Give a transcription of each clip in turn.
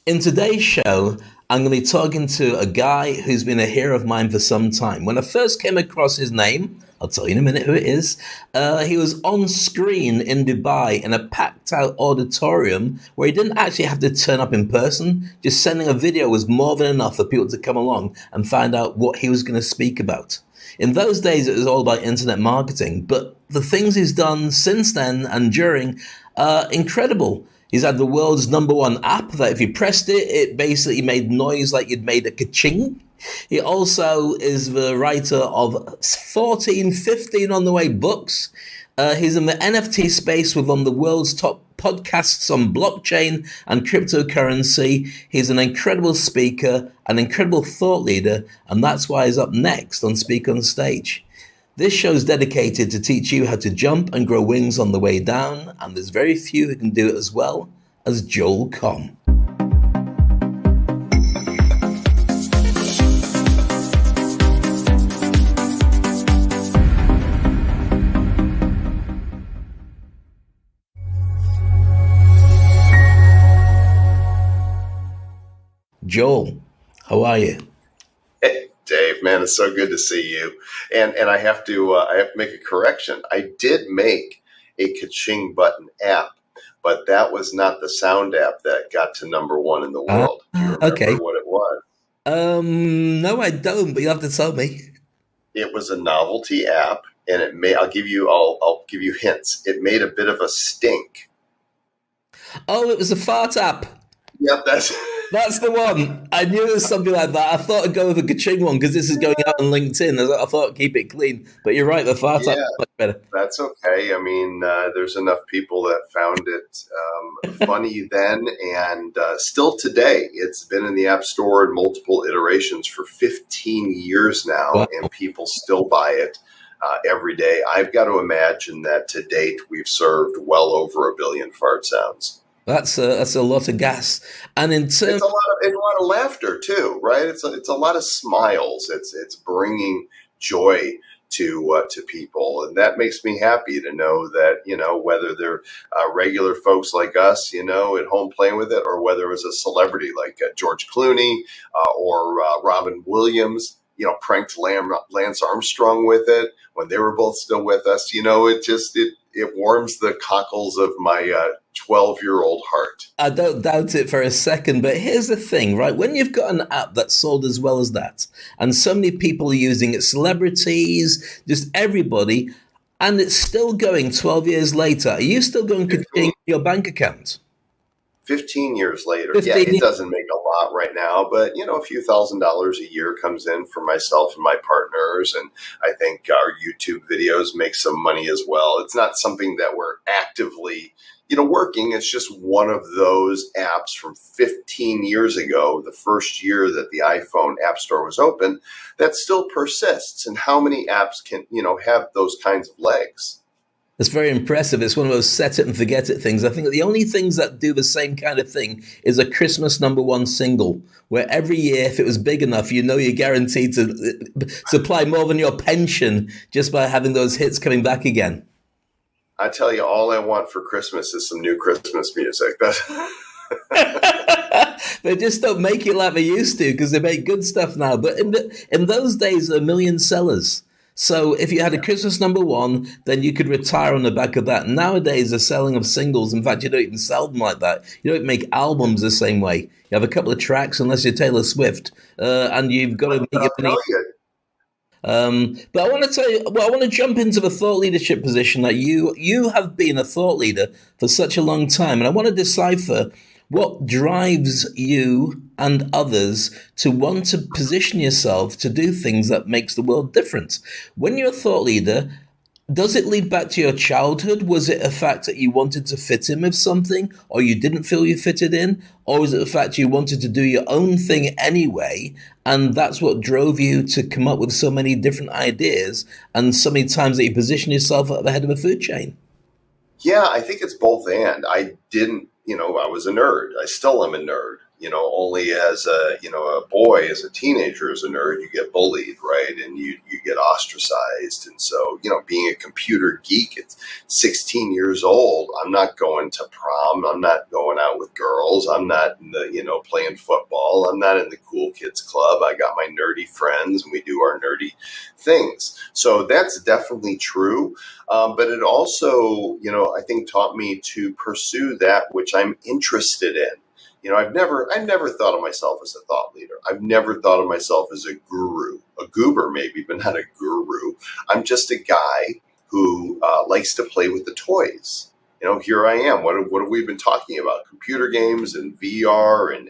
In today's show, I'm going to be talking to a guy who's been a hero of mine for some time. When I first came across his name, I'll tell you in a minute who it is. He was on screen in Dubai in a packed out auditorium where he didn't actually have to turn up in person. Just sending a video was more than enough for people to come along and find out what he was going to speak about. In those days, it was all about internet marketing, but the things he's done since then and during are incredible. He's had the world's number one app that if you pressed it, it basically made noise like you'd made a ka-ching. He also is the writer of 14, 15 on the way books. He's in the NFT space with one of the world's top podcasts on blockchain and cryptocurrency. He's an incredible speaker, an incredible thought leader, and that's why he's up next on Speak on Stage. This show is dedicated to teach you how to jump and grow wings on the way down, and there's very few who can do it as well as Joel Comm. Joel, how are you? Hey, Dave, man, it's so good to see you. And I have to make a correction. I did make a ka-ching button app, but that was not the sound app that got to number one in the world. Do you remember Okay. what it was? No, I don't, but you have to tell me. It was a novelty app, and I'll give you hints. It made a bit of a stink. Oh, it was a fart app. Yep, That's the one. I knew it was something like that. I thought I'd go with a ka-ching one because this is going out on LinkedIn. I thought I'd keep it clean. But you're right, the fart app yeah. is much better. That's okay. I mean, there's enough people that found it funny then, and still today. It's been in the App Store in multiple iterations for 15 years now, Wow. and people still buy it every day. I've got to imagine that to date we've served well over 1 billion fart sounds. That's a lot of gas. And in terms, It's a lot of laughter too, right? It's a lot of smiles. It's bringing joy to people, and that makes me happy to know that whether they're regular folks like us, at home playing with it, or whether it was a celebrity like George Clooney or Robin Williams, pranked Lance Armstrong with it when they were both still with us. It warms the cockles of my 12-year-old heart. I don't doubt it for a second, but here's the thing, right? When you've got an app that's sold as well as that, and so many people are using it, celebrities, just everybody, and it's still going 12 years later, are you still going to change your bank account? 15 years later. 15 Yeah, it years. doesn't make a lot right now, but a few $1,000s a year comes in for myself and my partners, and I think our YouTube videos make some money as well. It's not something that we're actively working. It's just one of those apps from 15 years ago, the first year that the iPhone App Store was open, that still persists. And how many apps can have those kinds of legs? It's very impressive. It's one of those set it and forget it things. I think that the only things that do the same kind of thing is a Christmas number one single, where every year, if it was big enough, you're guaranteed to supply more than your pension just by having those hits coming back again. I tell you, all I want for Christmas is some new Christmas music. They just don't make it like they used to because they make good stuff now. But in those days, there were million sellers. So if you had a Christmas number one, then you could retire on the back of that. Nowadays, the selling of singles, in fact, you don't even sell them like that. You don't make albums the same way. You have a couple of tracks, unless you're Taylor Swift, and you've got to make it money. But I want to tell you, I want to jump into the thought leadership position that you have been a thought leader for such a long time. And I want to decipher what drives you and others to want to position yourself to do things that makes the world different. When you're a thought leader, does it lead back to your childhood? Was it a fact that you wanted to fit in with something, or you didn't feel you fitted in? Or was it the fact you wanted to do your own thing anyway, and that's what drove you to come up with so many different ideas and so many times that you position yourself at the head of a food chain? Yeah, I think it's both and. I didn't, I was a nerd. I still am a nerd. only as a boy, as a teenager, as a nerd, you get bullied, right? And you get ostracized. And so, being a computer geek at 16 years old, I'm not going to prom. I'm not going out with girls. I'm not, playing football. I'm not in the cool kids club. I got my nerdy friends and we do our nerdy things. So that's definitely true. But it also, I think taught me to pursue that which I'm interested in. I've never thought of myself as a thought leader. I've never thought of myself as a guru, a goober maybe, but not a guru. I'm just a guy who likes to play with the toys. Here I am. What have we been talking about? Computer games and VR and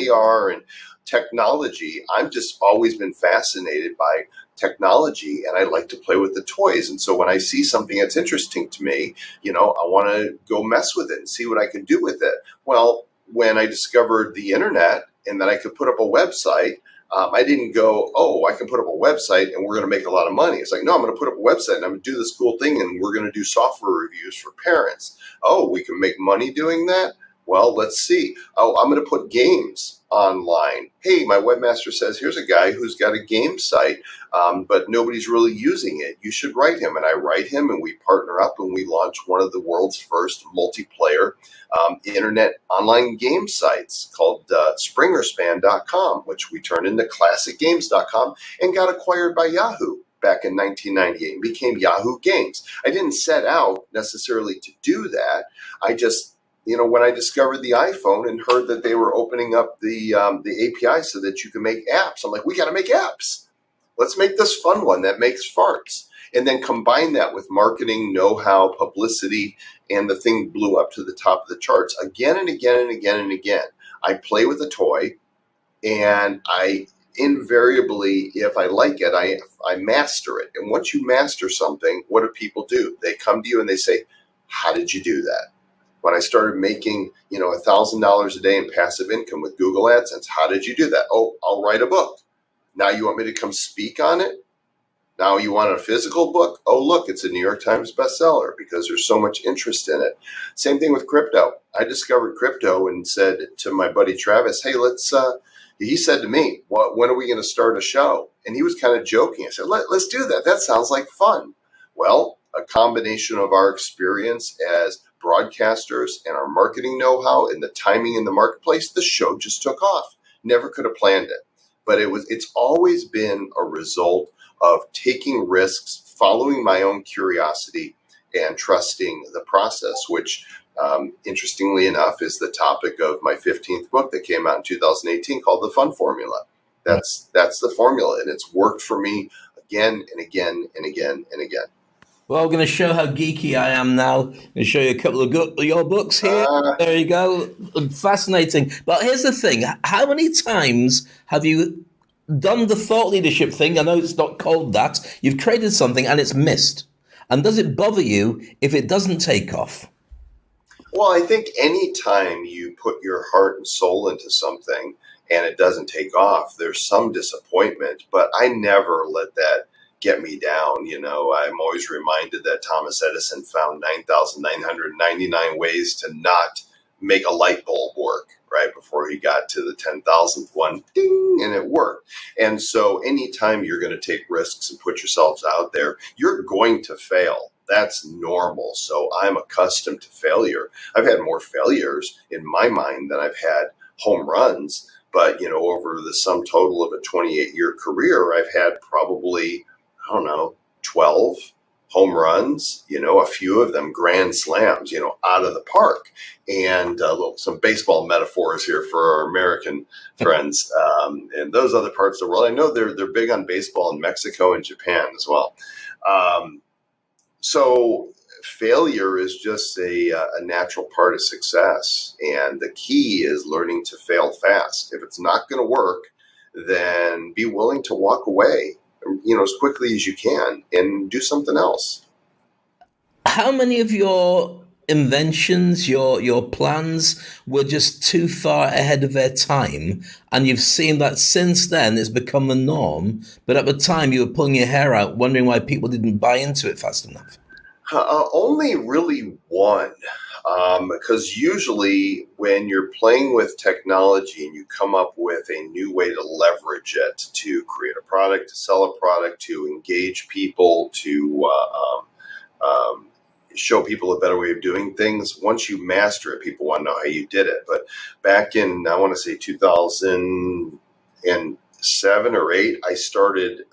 AR and technology. I've just always been fascinated by technology, and I like to play with the toys. And so when I see something that's interesting to me, I want to go mess with it and see what I can do with it. Well, when I discovered the internet and that I could put up a website, I didn't go, oh, I can put up a website and we're going to make a lot of money. It's like, no, I'm going to put up a website and I'm going to do this cool thing and we're going to do software reviews for parents. Oh, we can make money doing that? Well, let's see. Oh, I'm going to put games online. Hey, my webmaster says, here's a guy who's got a game site, but nobody's really using it. You should write him. And I write him and we partner up and we launch one of the world's first multiplayer internet online game sites called SpringerSpan.com, which we turned into ClassicGames.com and got acquired by Yahoo back in 1998 and became Yahoo Games. I didn't set out necessarily to do that. I just when I discovered the iPhone and heard that they were opening up the API so that you can make apps, I'm like, we got to make apps. Let's make this fun one that makes farts. And then combine that with marketing, know-how, publicity, and the thing blew up to the top of the charts again and again and again and again. I play with a toy, and I invariably, if I like it, I master it. And once you master something, what do people do? They come to you and they say, how did you do that? When I started making, $1,000 a day in passive income with Google AdSense, how did you do that? Oh, I'll write a book. Now you want me to come speak on it? Now you want a physical book? Oh, look, it's a New York Times bestseller because there's so much interest in it. Same thing with crypto. I discovered crypto and said to my buddy Travis, hey, he said to me, when are we going to start a show? And he was kind of joking. I said, let's do that. That sounds like fun. Well, a combination of our experience as broadcasters and our marketing know-how and the timing in the marketplace, the show just took off. Never could have planned it. But it's always been a result of taking risks, following my own curiosity, and trusting the process, which, interestingly enough, is the topic of my 15th book that came out in 2018 called The Fun Formula. That's the formula, and it's worked for me again and again and again and again. Well, I'm going to show how geeky I am now. I'm going to show you a couple of your books here. There you go. Fascinating. But here's the thing. How many times have you done the thought leadership thing? I know it's not called that. You've created something and it's missed. And does it bother you if it doesn't take off? Well, I think any time you put your heart and soul into something and it doesn't take off, there's some disappointment. But I never let that get me down. I'm always reminded that Thomas Edison found 9,999 ways to not make a light bulb work, right? Before he got to the 10,000th one, ding, and it worked. And so anytime you're going to take risks and put yourselves out there, you're going to fail. That's normal. So I'm accustomed to failure. I've had more failures in my mind than I've had home runs. But, over the sum total of a 28-year career, I've had probably 12 home runs, a few of them grand slams, out of the park. And some baseball metaphors here for our American friends and those other parts of the world. I know they're big on baseball in Mexico and Japan as well. So failure is just a natural part of success. And the key is learning to fail fast. If it's not going to work, then be willing to walk away as quickly as you can and do something else. How many of your inventions, your plans were just too far ahead of their time, and you've seen that since then it's become the norm, but at the time you were pulling your hair out wondering why people didn't buy into it fast enough? Only really one. Because usually when you're playing with technology and you come up with a new way to leverage it to create a product, to sell a product, to engage people, to show people a better way of doing things, once you master it, people want to know how you did it. But back in, I want to say 2007 or 8, I started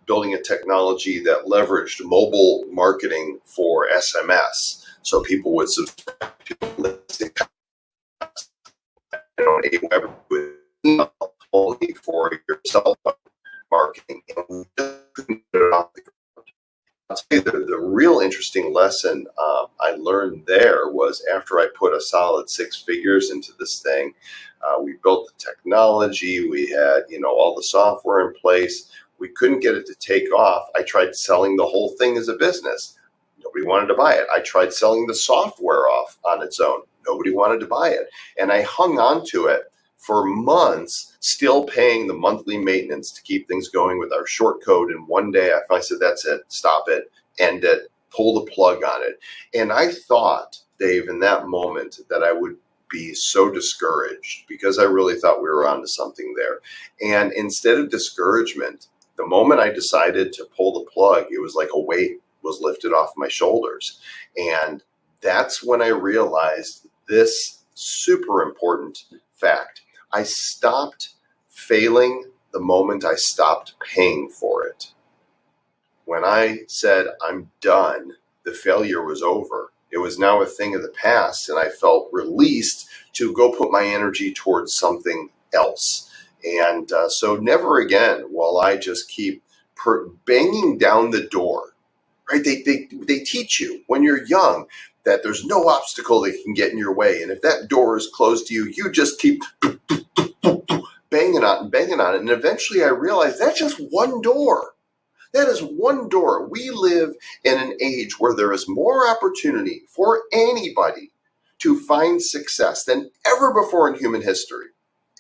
building a technology that leveraged mobile marketing for SMS. So people would subscribe to listing on a web with email only for your cell phone marketing. And we just couldn't get it off the ground. I'll tell you the real interesting lesson I learned there was after I put a solid 6 figures into this thing, we built the technology, we had all the software in place. We couldn't get it to take off. I tried selling the whole thing as a business. Nobody wanted to buy it. I tried selling the software off on its own. Nobody wanted to buy it. And I hung on to it for months, still paying the monthly maintenance to keep things going with our short code. And one day I finally said, that's it, stop it, end it, pull the plug on it. And I thought, Dave, in that moment that I would be so discouraged because I really thought we were onto something there. And instead of discouragement, the moment I decided to pull the plug, it was like a weight was lifted off my shoulders. And that's when I realized this super important fact. I stopped failing the moment I stopped paying for it. When I said, I'm done, the failure was over. It was now a thing of the past, and I felt released to go put my energy towards something else. And so never again will I just keep banging down the door. Right? They teach you when you're young that there's no obstacle that can get in your way. And if that door is closed to you, you just keep banging on it. And eventually I realized that's just one door. That is one door. We live in an age where there is more opportunity for anybody to find success than ever before in human history.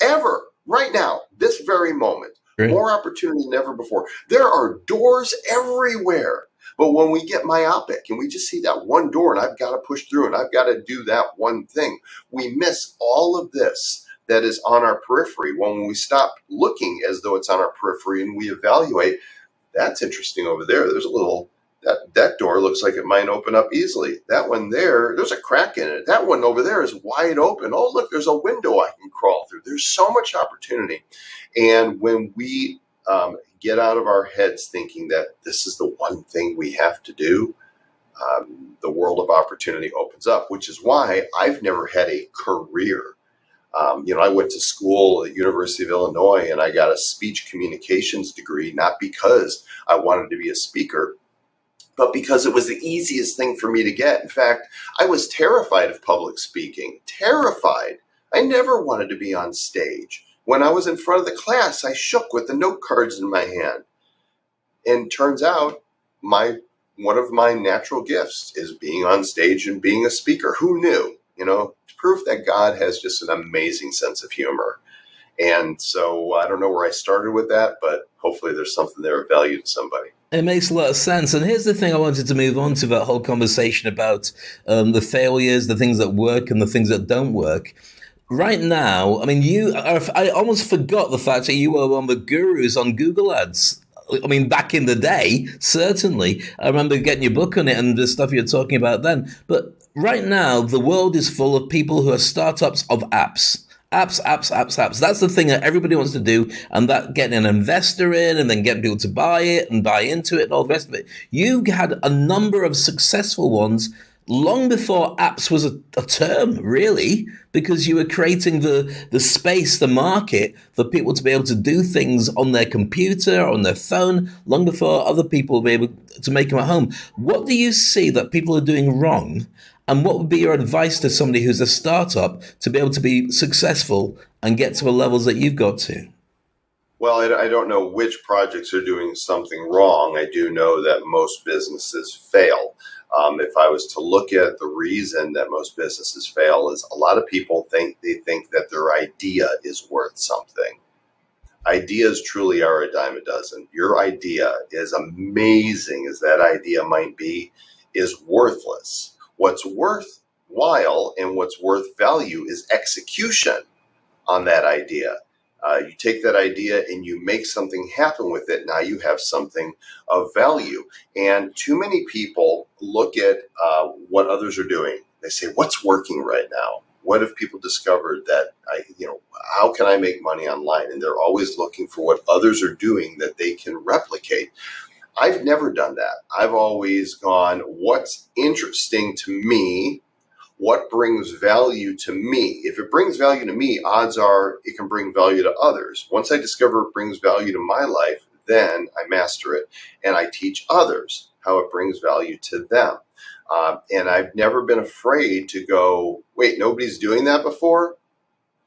Ever. Right now, this very moment. Great. More opportunity than ever before. There are doors everywhere. But when we get myopic and we just see that one door and I've got to push through and I've got to do that one thing, we miss all of this that is on our periphery. When we stop looking as though it's on our periphery and we evaluate, that's interesting over there. There's a little, that door looks like it might open up easily. That one there's a crack in it. That one over there is wide open. Oh, look, there's a window I can crawl through. There's so much opportunity. And when we get out of our heads thinking that this is the one thing we have to do, the world of opportunity opens up, which is why I've never had a career. I went to school at the University of Illinois and I got a speech communications degree, not because I wanted to be a speaker, but because it was the easiest thing for me to get. In fact, I was terrified of public speaking, terrified. I never wanted to be on stage. When I was in front of the class, I shook with the note cards in my hand. And turns out one of my natural gifts is being on stage and being a speaker. Who knew? Proof that God has just an amazing sense of humor. And so I don't know where I started with that, but hopefully there's something there of value to somebody. It makes a lot of sense. And here's the thing I wanted to move on to that whole conversation about the failures, the things that work and the things that don't work. Right now, I mean, I almost forgot the fact that you were one of the gurus on Google Ads. I mean, back in the day, certainly. I remember getting your book on it and the stuff you're talking about then. But right now, the world is full of people who are startups of apps. Apps. That's the thing that everybody wants to do, and that getting an investor in and then getting people to buy it and buy into it and all the rest of it. You had a number of successful ones long before apps was a term, really, because you were creating the space, the market for people to be able to do things on their computer, on their phone, long before other people will be able to make them at home. What do you see that people are doing wrong? And what would be your advice to somebody who's a startup to be able to be successful and get to the levels that you've got to? Well, I don't know which projects are doing something wrong. I do know that most businesses fail. If I was to look at the reason that most businesses fail is a lot of people think that their idea is worth something. Ideas truly are a dime a dozen. Your idea, as amazing as that idea might be, is worthless. What's worthwhile and what's worth value is execution on that idea. You take that idea and you make something happen with it. Now you have something of value. And too many people look at what others are doing. They say, what's working right now? What have people discovered that how can I make money online? And they're always looking for what others are doing that they can replicate. I've never done that. I've always gone, what's interesting to me? What brings value to me? If it brings value to me, odds are it can bring value to others. Once I discover it brings value to my life, then I master it and I teach others how it brings value to them. And I've never been afraid to go, wait, nobody's doing that before?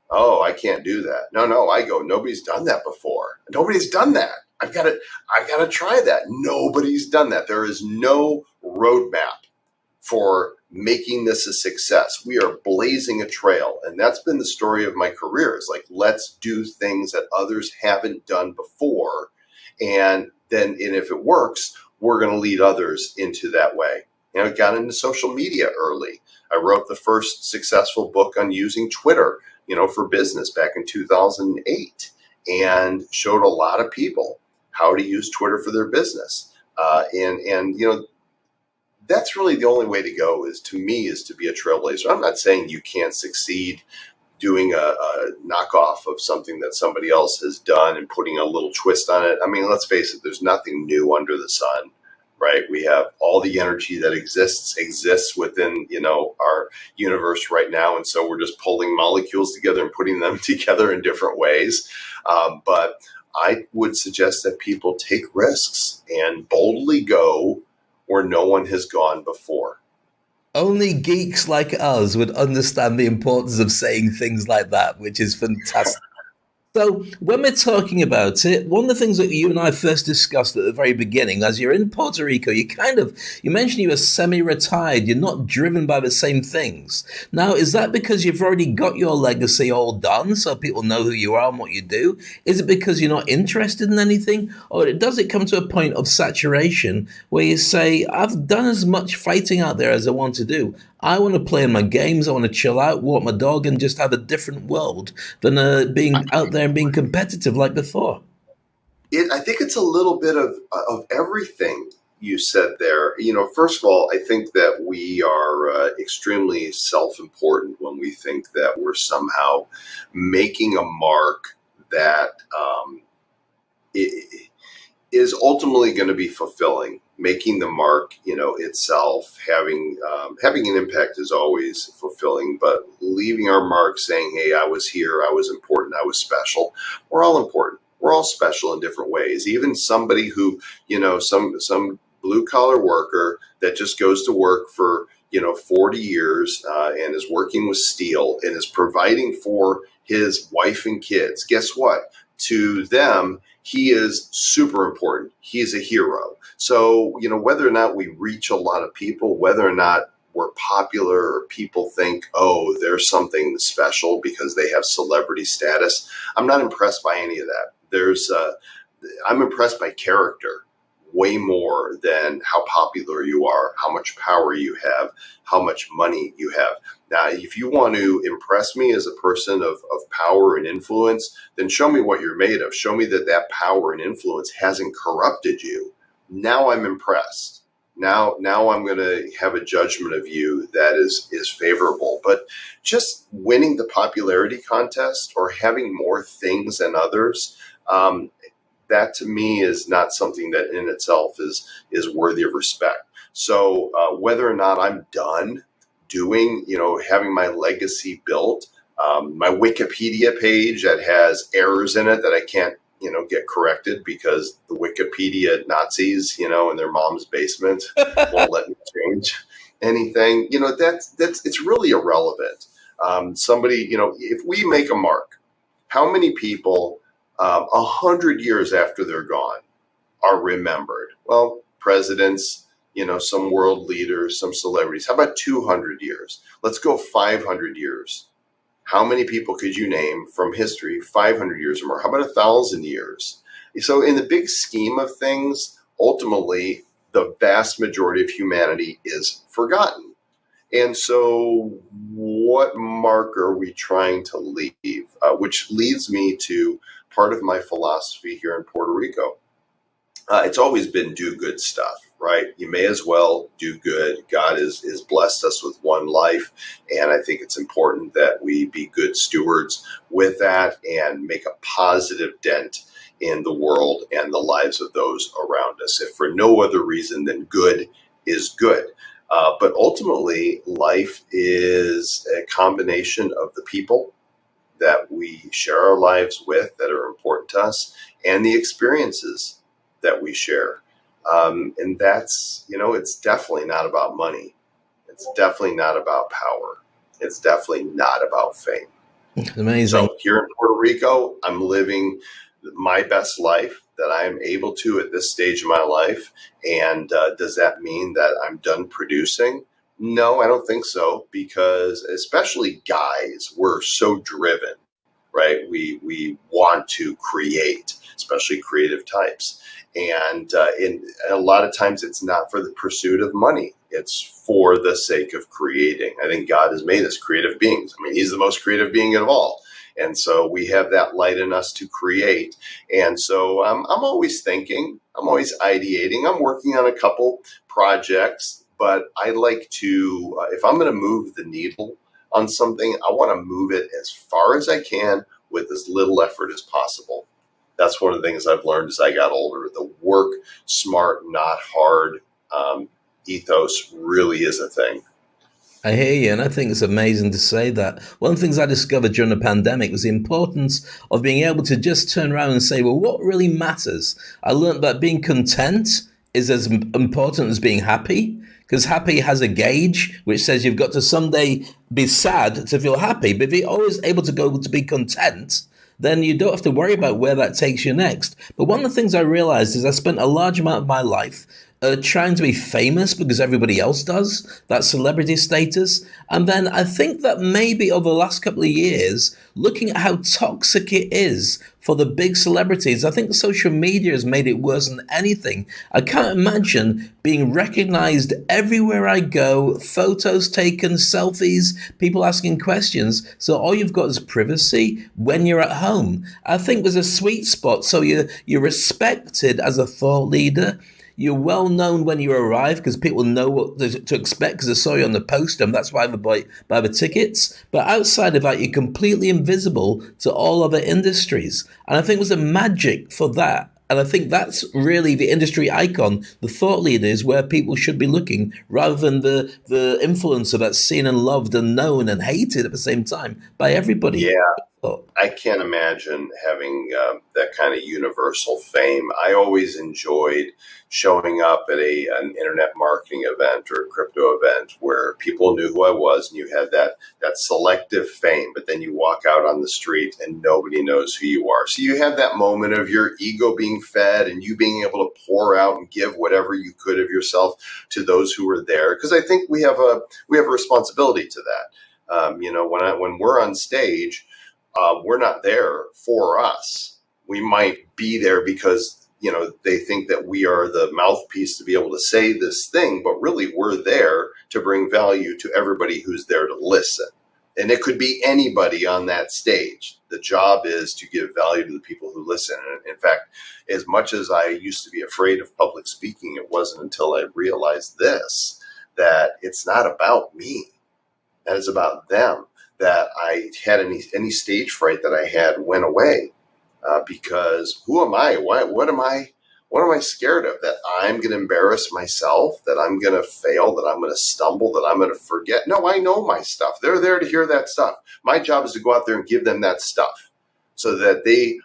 Oh, I can't do that. No, I go, nobody's done that before. Nobody's done that. I've got to try that. Nobody's done that. There is no roadmap for making this a success. We are blazing a trail. And that's been the story of my career. It's like, let's do things that others haven't done before. And if it works, we're going to lead others into that way. I got into social media early. I wrote the first successful book on using Twitter, for business back in 2008, and showed a lot of people how to use Twitter for their business. That's really the only way to go is to be a trailblazer. I'm not saying you can't succeed doing a knockoff of something that somebody else has done and putting a little twist on it. I mean, let's face it, there's nothing new under the sun, right? We have all the energy that exists within, our universe right now. And so we're just pulling molecules together and putting them together in different ways. But I would suggest that people take risks and boldly go where no one has gone before. Only geeks like us would understand the importance of saying things like that, which is fantastic. So, when we're talking about it, one of the things that you and I first discussed at the very beginning, as you're in Puerto Rico, you mentioned you were semi-retired, you're not driven by the same things. Now, is that because you've already got your legacy all done, so people know who you are and what you do? Is it because you're not interested in anything? Or does it come to a point of saturation where you say, I've done as much fighting out there as I want to do. I want to play in my games. I want to chill out, walk my dog, and just have a different world than being out there and being competitive like before. I think it's a little bit of everything you said there. First of all, I think that we are extremely self-important when we think that we're somehow making a mark that is ultimately going to be fulfilling. Making the mark, itself, having an impact is always fulfilling. But leaving our mark, saying, "Hey, I was here, I was important, I was special." We're all important. We're all special in different ways. Even somebody who, some blue collar worker that just goes to work for 40 years and is working with steel and is providing for his wife and kids. Guess what? To them, he is super important. He's a hero. So, whether or not we reach a lot of people, whether or not we're popular or people think, oh, there's something special because they have celebrity status, I'm not impressed by any of that. I'm impressed by character way more than how popular you are, how much power you have, how much money you have. Now, if you want to impress me as a person of power and influence, then show me what you're made of. Show me that power and influence hasn't corrupted you. Now I'm impressed. Now I'm going to have a judgment of you that is favorable. But just winning the popularity contest or having more things than others, that to me is not something that in itself is worthy of respect. So whether or not I'm done doing, having my legacy built, my Wikipedia page that has errors in it that I can't, get corrected because the Wikipedia Nazis, in their mom's basement won't let me change anything. It's really irrelevant. Somebody, if we make a mark, how many people 100 years after they're gone are remembered? Well, presidents, some world leaders, some celebrities. How about 200 years? Let's go 500 years. How many people could you name from history 500 years or more? How about 1,000 years? So in the big scheme of things, ultimately, the vast majority of humanity is forgotten. And so, what mark are we trying to leave? Which leads me to part of my philosophy here in Puerto Rico. It's always been do good stuff, right? You may as well do good. God is blessed us with one life, and I think it's important that we be good stewards with that and make a positive dent in the world and the lives of those around us, if for no other reason than good is good. But ultimately, life is a combination of the people that we share our lives with that are important to us and the experiences that we share. And that's, it's definitely not about money. It's definitely not about power. It's definitely not about fame. Amazing. So here in Puerto Rico, I'm living my best life that I am able to at this stage of my life. And does that mean that I'm done producing? No, I don't think so, because especially guys, we're so driven, right? We want to create, especially creative types. And in a lot of times, it's not for the pursuit of money. It's for the sake of creating. I think God has made us creative beings. I mean, He's the most creative being of all. And so we have that light in us to create. And so I'm always thinking, I'm always ideating. I'm working on a couple projects, but I like to, if I'm going to move the needle on something, I want to move it as far as I can with as little effort as possible. That's one of the things I've learned as I got older. The work smart, not hard ethos really is a thing. I hear you, and I think it's amazing to say that. One of the things I discovered during the pandemic was the importance of being able to just turn around and say, well, what really matters? I learned that being content is as important as being happy, because happy has a gauge which says you've got to someday be sad to feel happy. But if you're always able to go to be content, then you don't have to worry about where that takes you next. But one of the things I realized is I spent a large amount of my life trying to be famous because everybody else does, that celebrity status. And then I think that maybe over the last couple of years, looking at how toxic it is for the big celebrities, I think social media has made it worse than anything. I can't imagine being recognized everywhere I go, photos taken, selfies, people asking questions. So all you've got is privacy when you're at home. I think there's a sweet spot. So you're respected as a thought leader. You're well known when you arrive because people know what to expect because they saw you on the poster, and that's why they buy the tickets. But outside of that, you're completely invisible to all other industries. And I think there's a magic for that. And I think that's really the industry icon, the thought leader is where people should be looking rather than the influencer that's seen and loved and known and hated at the same time by everybody. Yeah, I can't imagine having that kind of universal fame. I always enjoyed showing up at an internet marketing event or a crypto event where people knew who I was, and you had that selective fame. But then you walk out on the street and nobody knows who you are. So you have that moment of your ego being fed and you being able to pour out and give whatever you could of yourself to those who are there. Because I think we have a responsibility to that. When we're on stage, we're not there for us. We might be there because they think that we are the mouthpiece to be able to say this thing, but really we're there to bring value to everybody who's there to listen. And it could be anybody on that stage. The job is to give value to the people who listen. And in fact, as much as I used to be afraid of public speaking, it wasn't until I realized this, that it's not about me, that it's about them, that I had any stage fright that I had went away, because who am I? What am I? What am I scared of? That I'm going to embarrass myself? That I'm going to fail? That I'm going to stumble? That I'm going to forget? No, I know my stuff. They're there to hear that stuff. My job is to go out there and give them that stuff so that they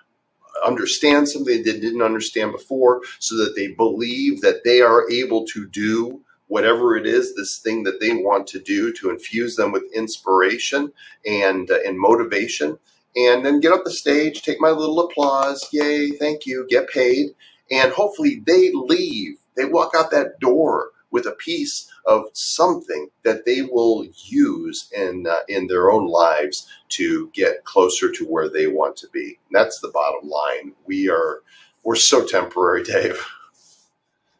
understand something they didn't understand before, so that they believe that they are able to do whatever it is, this thing that they want to do, to infuse them with inspiration and motivation, and then get up the stage, take my little applause, yay, thank you, get paid, and hopefully they leave. They walk out that door with a piece of something that they will use in their own lives to get closer to where they want to be. And that's the bottom line. We're so temporary, Dave.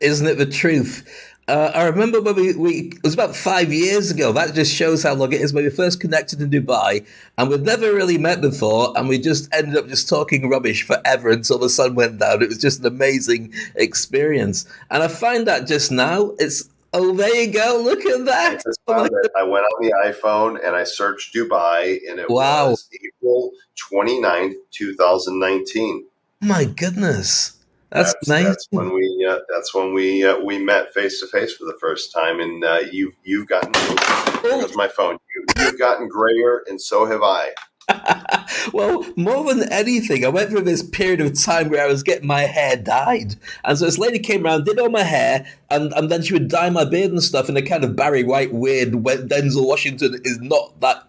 Isn't it the truth? I remember when it was about 5 years ago. That just shows how long it is when we first connected in Dubai, and we'd never really met before, and we just ended up just talking rubbish forever until the sun went down. It was just an amazing experience, and I find that just now it's oh there you go, look at I that. just Oh my found it. I went on the iPhone and I searched Dubai, and it wow, was April 29th, 2019. my goodness, that's That's when amazing. we met face to face for the first time, and you've gotten, there Well, goes my phone. You've gotten grayer, and so have I. well, more than anything, I went through this period of time where I was getting my hair dyed. And so this lady came around, did all my hair, and then she would dye my beard and stuff in a kind of Barry White weird when Denzel Washington is not that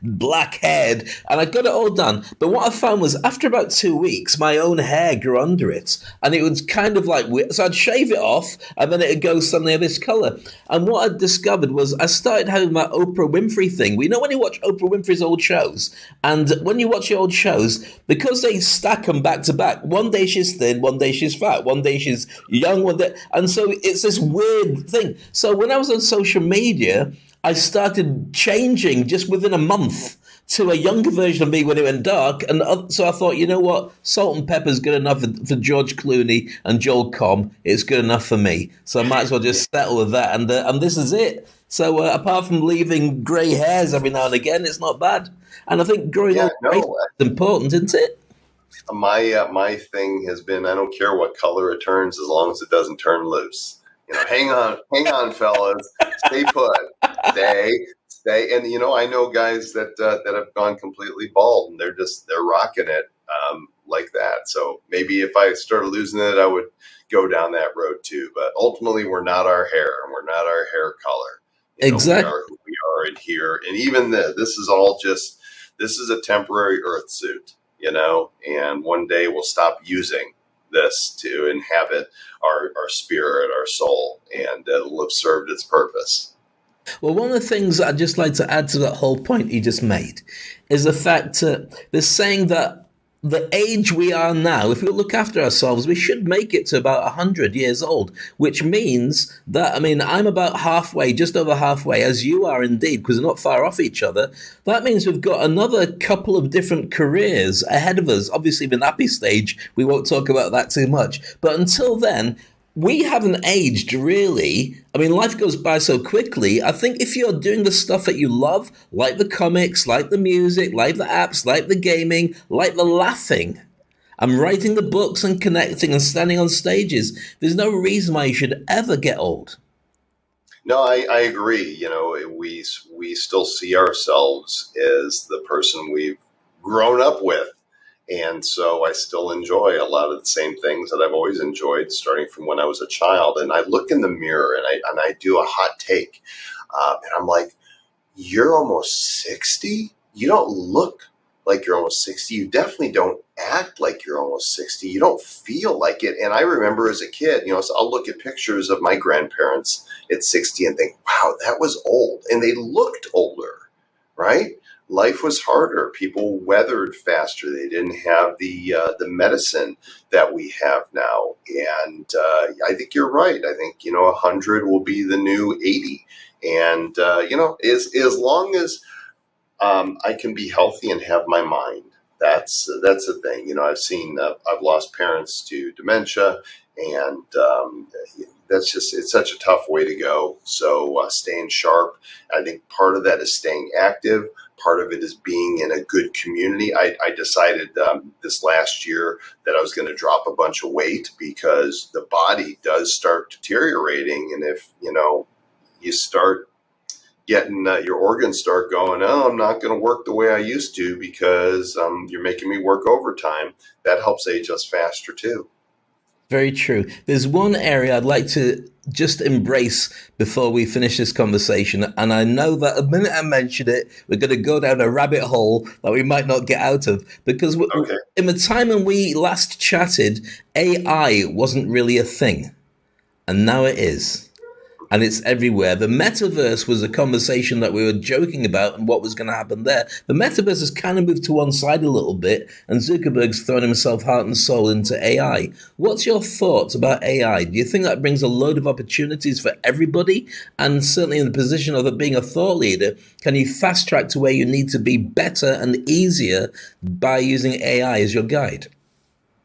black haired. And I got it all done. But what I found was after about 2 weeks, my own hair grew under it. And it was kind of like weird. So I'd shave it off, and then it'd go suddenly this color. And what I discovered was I started having my Oprah Winfrey thing. We know when you watch Oprah Winfrey's old shows, and when you watch the old shows, because they stack them back to back, one day she's thin, one day she's fat, one day she's young, one day, and so it's this weird thing. So when I was on social media, I started changing just within a month to a younger version of me when it went dark. And so I thought, you know what? Salt and pepper is good enough for George Clooney and Joel Comm. It's good enough for me. So I might as well just settle with that. And this is it. So apart from leaving grey hairs every now and again, it's not bad. And I think growing Yeah, old grey no. is important, isn't it? My thing has been, I don't care what color it turns as long as it doesn't turn loose. Hang on, fellas, stay put, stay. And I know guys that have gone completely bald, and they're rocking it like that. So maybe if I started losing it, I would go down that road too. But ultimately, we're not our hair, and we're not our hair color. We Exactly. are who we are in here, and even this is all just, this is a temporary Earth suit, and one day we'll stop using this to inhabit our spirit, our soul, and it'll have served its purpose. Well, one of the things I'd just like to add to that whole point you just made is the fact that they're saying that the age we are now, if we look after ourselves, we should make it to about 100 years old, which means that, I mean, I'm about halfway, just over halfway, as you are indeed, because we're not far off each other. That means we've got another couple of different careers ahead of us. Obviously, the nappy stage, we won't talk about that too much. But until then, we haven't aged really. I mean, life goes by so quickly. I think if you're doing the stuff that you love, like the comics, like the music, like the apps, like the gaming, like the laughing, I'm writing the books and connecting and standing on stages, there's no reason why you should ever get old. No, I agree. We still see ourselves as the person we've grown up with. And so I still enjoy a lot of the same things that I've always enjoyed, starting from when I was a child. And I look in the mirror and I do a hot take, and I'm like, "You're almost 60. You don't look like you're almost 60. You definitely don't act like you're almost 60. You don't feel like it." And I remember as a kid, so I'll look at pictures of my grandparents at 60 and think, "Wow, that was old," and they looked older, right? Life was harder. People weathered faster. They didn't have the medicine that we have now. And I think you're right. I think 100 will be the new 80. And as long as I can be healthy and have my mind, that's the thing. I've lost parents to dementia, and that's just, it's such a tough way to go. So staying sharp, I think part of that is staying active. Part of it is being in a good community. I decided this last year that I was going to drop a bunch of weight because the body does start deteriorating, and if you start getting your organs start going, "Oh, I'm not going to work the way I used to because you're making me work overtime," that helps age us faster too. Very true. There's one area I'd like to just embrace before we finish this conversation, and I know that the minute I mention it, we're going to go down a rabbit hole that we might not get out of. Because Okay. in the time when we last chatted, AI wasn't really a thing, and now it is. and it's everywhere. The metaverse was a conversation that we were joking about and what was going to happen there. The metaverse has kind of moved to one side a little bit, and Zuckerberg's thrown himself heart and soul into AI. What's your thoughts about AI? Do you think that brings a load of opportunities for everybody? And certainly in the position of it being a thought leader, can you fast track to where you need to be better and easier by using AI as your guide?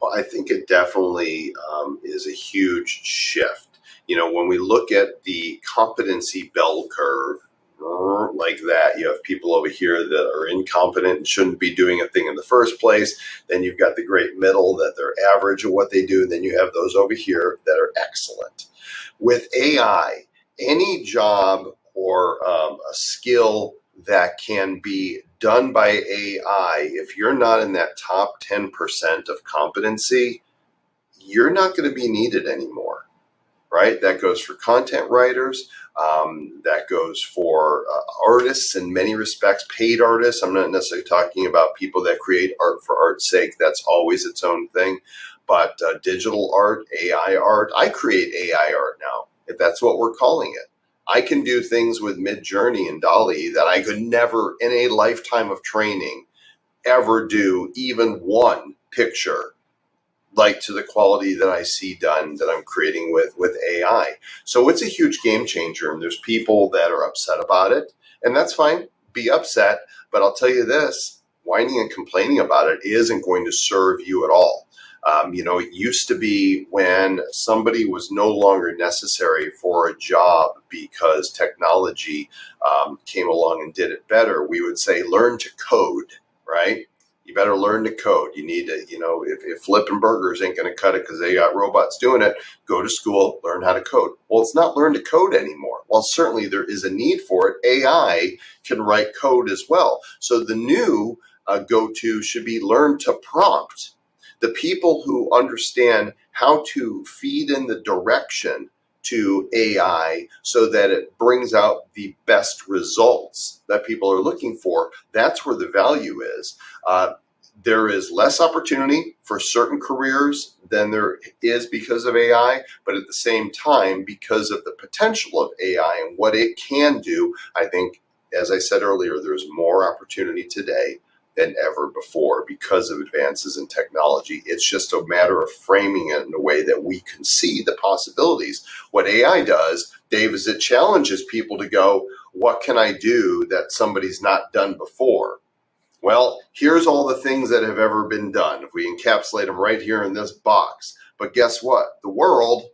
Well, I think it definitely is a huge shift. When we look at the competency bell curve, like that, you have people over here that are incompetent and shouldn't be doing a thing in the first place. Then you've got the great middle that they're average at what they do. And then you have those over here that are excellent. With AI, any job or a skill that can be done by AI, if you're not in that top 10% of competency, you're not going to be needed anymore, right? That goes for content writers. That goes for artists in many respects, paid artists. I'm not necessarily talking about people that create art for art's sake. That's always its own thing. But digital art, AI art, I create AI art now, if that's what we're calling it. I can do things with Midjourney and Dolly that I could never, in a lifetime of training, ever do even one picture like to the quality that I see done that I'm creating with AI. So it's a huge game changer, and there's people that are upset about it, and that's fine. Be upset, but I'll tell you this: whining and complaining about it isn't going to serve you at all. It used to be when somebody was no longer necessary for a job because technology came along and did it better. We would say, learn to code, right? You better learn to code. You need to, if flipping burgers ain't going to cut it because they got robots doing it, go to school, learn how to code. Well, it's not learn to code anymore. While certainly there is a need for it, AI can write code as well. So the new go-to should be learn to prompt. The people who understand how to feed in the direction to AI so that it brings out the best results that people are looking for, that's where the value is. There is less opportunity for certain careers than there is because of AI, but at the same time, because of the potential of AI and what it can do, I think, as I said earlier, there's more opportunity today than ever before because of advances in technology. It's just a matter of framing it in a way that we can see the possibilities. What AI does, Dave, is it challenges people to go, what can I do that somebody's not done before? Well, here's all the things that have ever been done. If we encapsulate them right here in this box. But guess what? The world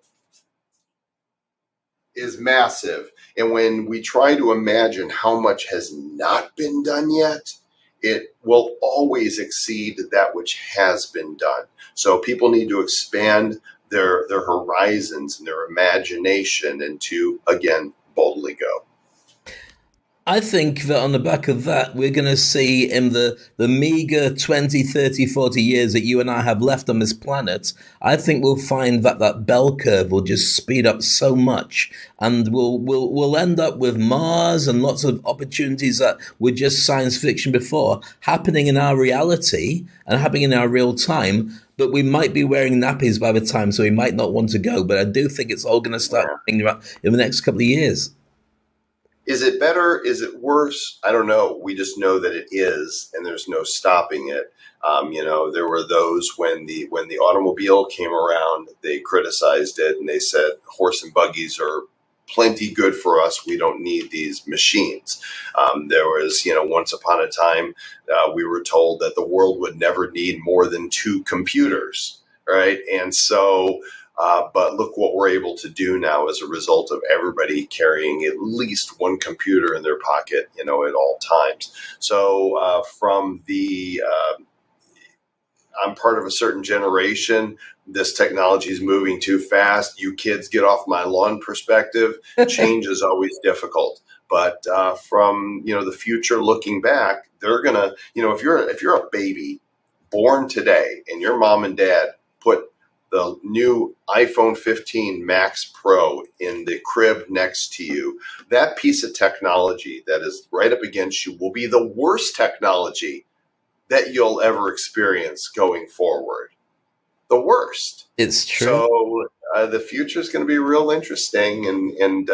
is massive. And when we try to imagine how much has not been done yet, it will always exceed that which has been done. So people need to expand their horizons and their imagination and to, again, boldly go. I think that on the back of that, we're going to see in the meager 20, 30, 40 years that you and I have left on this planet, I think we'll find that that bell curve will just speed up so much. And we'll end up with Mars and lots of opportunities that were just science fiction before happening in our reality and happening in our real time. But we might be wearing nappies by the time, so we might not want to go. But I do think it's all going to start Yeah. happening in the next couple of years. Is it better? Is it worse? I don't know. We just know that it is, and there's no stopping it. There were those when the automobile came around, they criticized it and they said horse and buggies are plenty good for us. We don't need these machines. There was, once upon a time, we were told that the world would never need more than two computers, right? And so but look what we're able to do now as a result of everybody carrying at least one computer in their pocket, at all times. So from the I'm part of a certain generation. This technology is moving too fast. You kids get off my lawn perspective. Change is always difficult. But from the future looking back, they're gonna if you're a baby born today and your mom and dad put the new iPhone 15 Max Pro in the crib next to you, that piece of technology that is right up against you will be the worst technology that you'll ever experience going forward. The worst. It's true. So The future is going to be real interesting. And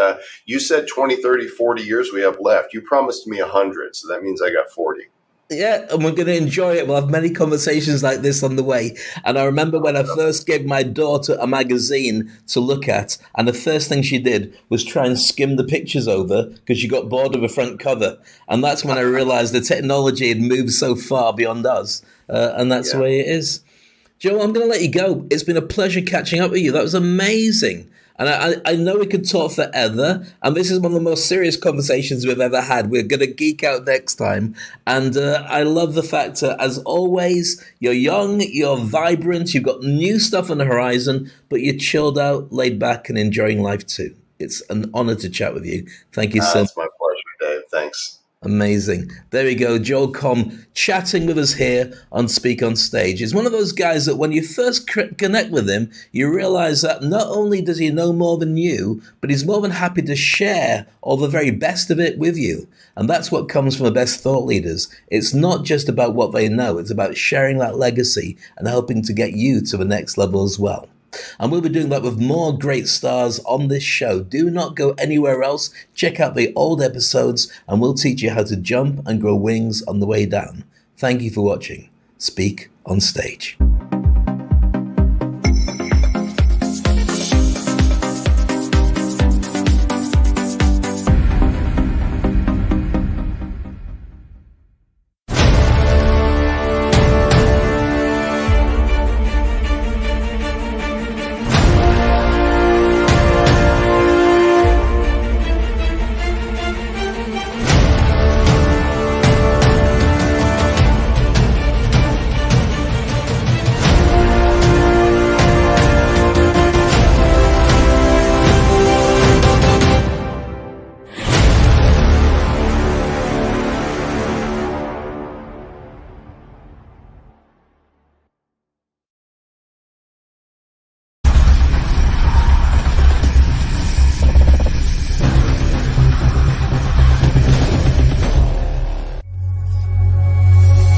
you said 20, 30, 40 years we have left. You promised me 100, so that means I got 40. Yeah, and we're going to enjoy it. We'll have many conversations like this on the way. And I remember when I first gave my daughter a magazine to look at, and the first thing she did was try and skim the pictures over because she got bored of the front cover. And that's when I realized the technology had moved so far beyond us. And that's the Yeah. way it is. Joe, I'm going to let you go. It's been a pleasure catching up with you. That was amazing. And I know we could talk forever. And this is one of the most serious conversations we've ever had. We're going to geek out next time. And I love the fact that, as always, you're young, you're vibrant, you've got new stuff on the horizon, but you're chilled out, laid back, and enjoying life too. It's an honor to chat with you. Thank you so much. It's my pleasure, Dave. Thanks. Amazing. There we go. Joel Comm chatting with us here on Speak on Stage. He's one of those guys that when you first connect with him, you realize that not only does he know more than you, but he's more than happy to share all the very best of it with you. And that's what comes from the best thought leaders. It's not just about what they know. It's about sharing that legacy and helping to get you to the next level as well. And we'll be doing that with more great stars on this show. Do not go anywhere else. Check out the old episodes and we'll teach you how to jump and grow wings on the way down. Thank you for watching. Speak on Stage.